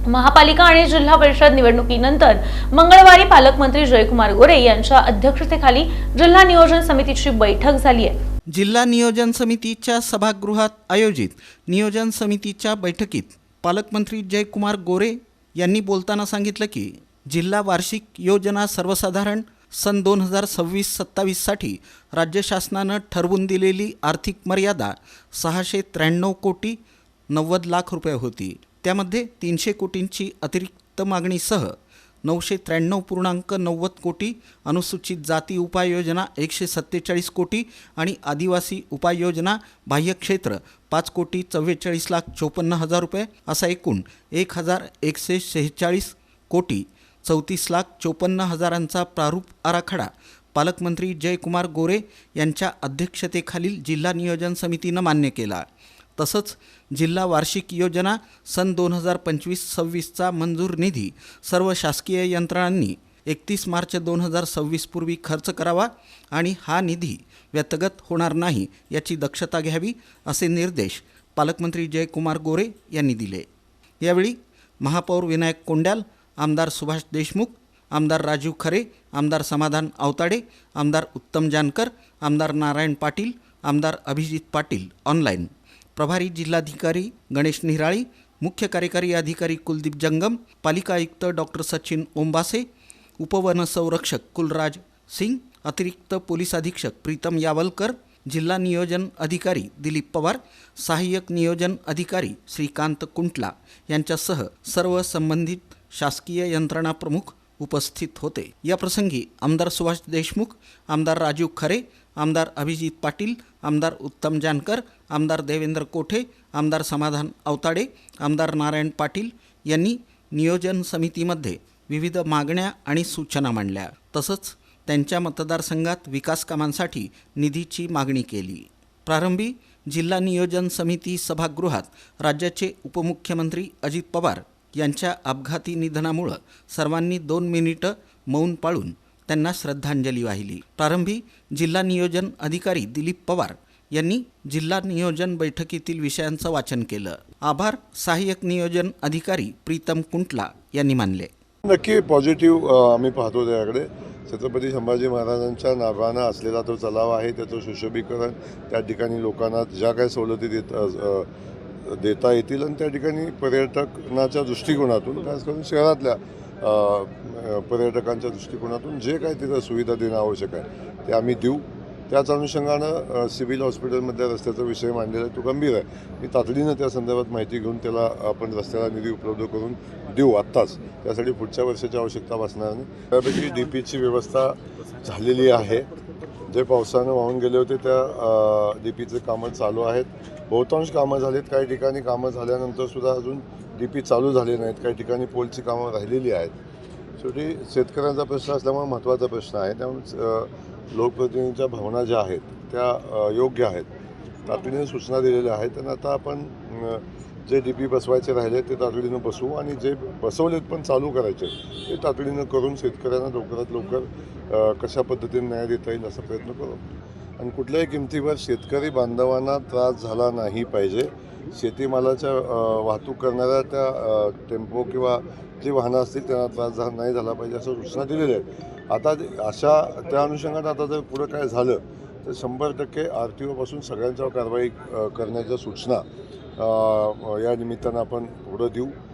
महापालिका आणि जिल्हा परिषद निवडणुकीनंतर मंगळवारी पालकमंत्री जयकुमार गोरे यांच्या अध्यक्षतेखाली जिल्हा नियोजन समितीची बैठक झाली आहे। जिल्हा नियोजन समितीच्या सभागृहात आयोजित नियोजन समितीच्या बैठकीत पालकमंत्री जयकुमार गोरे यांनी बोलताना सांगितलं की जिल्हा वार्षिक योजना सर्वसाधारण सन 2026-27 साठी राज्य शासनानं ठरवून दिलेली आर्थिक मर्यादा 693 कोटी 90 लाख रुपये होती। त्यामध्ये 300 कोटींची अतिरिक्त मागणीसह 993.90 कोटी, अनुसूचित जाती उपाययोजना 147 कोटी आणि आदिवासी उपाययोजना बाह्य क्षेत्र 5,44,54,00,000 रुपये असा एकूण 1,146 कोटी 34,54,00,000 प्रारूप आराखडा पालकमंत्री जयकुमार गोरे यांच्या अध्यक्षतेखालील जिल्हा नियोजन समितीनं मान्य केला। तसंच जिल्हा वार्षिक योजना सन 2025-26चा मंजूर निधी सर्व शासकीय यंत्रणांनी 31 मार्च 2026 पूर्वी खर्च करावा आणि हा निधी व्यतगत होणार नाही याची दक्षता घ्यावी असे निर्देश पालकमंत्री जयकुमार गोरे यांनी दिले। यावेळी महापौर विनायक कोंड्याल, आमदार सुभाष देशमुख, आमदार राजीव खरे, आमदार समाधान आवताडे, आमदार उत्तम जानकर, आमदार नारायण पाटील, आमदार अभिजित पाटील ऑनलाईन, प्रभारी जिल्हाधिकारी गणेश निराळी, मुख्य कार्यकारी अधिकारी कुलदीप जंगम, पालिका आयुक्त डॉक्टर सचिन ओंबासे, उपवनसंरक्षक कुलराज सिंग, अतिरिक्त पोलीस अधीक्षक प्रीतम यावलकर, जिल्हा नियोजन अधिकारी दिलीप पवार, सहाय्यक नियोजन अधिकारी श्रीकांत कुंटला यांच्यासह सर्व संबंधित शासकीय यंत्रणा प्रमुख उपस्थित होते। या प्रसंगी आमदार सुभाष देशमुख, आमदार राजीव खरे, आमदार अभिजित पाटील, आमदार उत्तम जानकर, आमदार देवेंद्र कोठे, आमदार समाधान आवताडे, आमदार नारायण पाटील यांनी नियोजन समितीमध्ये विविध मागण्या आणि सूचना मांडल्या। तसंच त्यांच्या मतदारसंघात विकास कामांसाठी निधीची मागणी केली। प्रारंभी जिल्हा नियोजन समिती सभागृहात राज्याचे उपमुख्यमंत्री अजित पवार यांच्या अपघाती निधनामुळे सर्वांनी 2 मिनिटं मौन पाळून त्यांना श्रद्धांजली वाहिली। प्रारंभी जिल्हा नियोजन अधिकारी दिलीप पवार यांनी जिल्हा नियोजन बैठकीतील विषयांचं वाचन केलं। आभार सहाय्यक नियोजन अधिकारी प्रीतम कुंटला यांनी मानले। नक्की पॉझिटिव्ह आम्ही पाहतो त्याकडे। छत्रपती संभाजी महाराजांच्या नावानं असलेला तो तलाव आहे, त्याचं सुशोभीकरण, त्या ठिकाणी लोकांना ज्या काही सवलती देता येतील आणि त्या ठिकाणी पर्यटनाच्या दृष्टिकोनातून, खास करून शहरातल्या पर्यटकांच्या दृष्टिकोनातून जे काही तिथं सुविधा देणं आवश्यक आहे ते आम्ही देऊ। त्याच अनुषंगानं सिव्हिल हॉस्पिटलमधल्या रस्त्याचा विषय मांडलेला आहे, तो गंभीर आहे। मी तातडीनं त्या संदर्भात माहिती घेऊन त्याला आपण रस्त्याला निधी उपलब्ध करून देऊ आत्ताच। त्यासाठी पुढच्या वर्षाची आवश्यकता भासणार नाही। त्यापैकी DPची व्यवस्था झालेली आहे। जे पावसानं वाहून गेले होते त्या DPचे कामं चालू आहेत। बहुतांश कामं झालीत, काही ठिकाणी कामं झाल्यानंतर सुद्धा अजून DP चालू झाले नाहीत, काही ठिकाणी पोलची कामं राहिलेली आहेत। शेवटी शेतकऱ्यांचा प्रश्न असल्यामुळे महत्त्वाचा प्रश्न आहे, त्यामुळे लोकप्रतिनिधींच्या भावना ज्या आहेत त्या योग्य आहेत। तातडीने सूचना दिलेल्या आहेत आणि आता आपण जे DP बसवायचे राहिले ते तातडीनं बसवू आणि जे बसवलेत पण चालू करायचे ते तातडीनं करून शेतकऱ्यांना लवकरात लवकर कशा पद्धतीने न्याय देता येईल असा प्रयत्न करू। आणि कुठल्याही किमतीवर शेतकरी बांधवांना त्रास झाला नाही पाहिजे। शेतीमालाच्या वाहतूक करणाऱ्या त्या टेम्पो किंवा जी वाहनं असतील त्यांना त्रास नाही झाला पाहिजे असं सूचना दिलेल्या आहेत। आता अशा त्या अनुषंगाने आता जर पुढं काय झालं तर 100% RTOपासून सगळ्यांच्यावर कारवाई करण्याच्या सूचना या निमित्तानं आपण पुढं देऊ।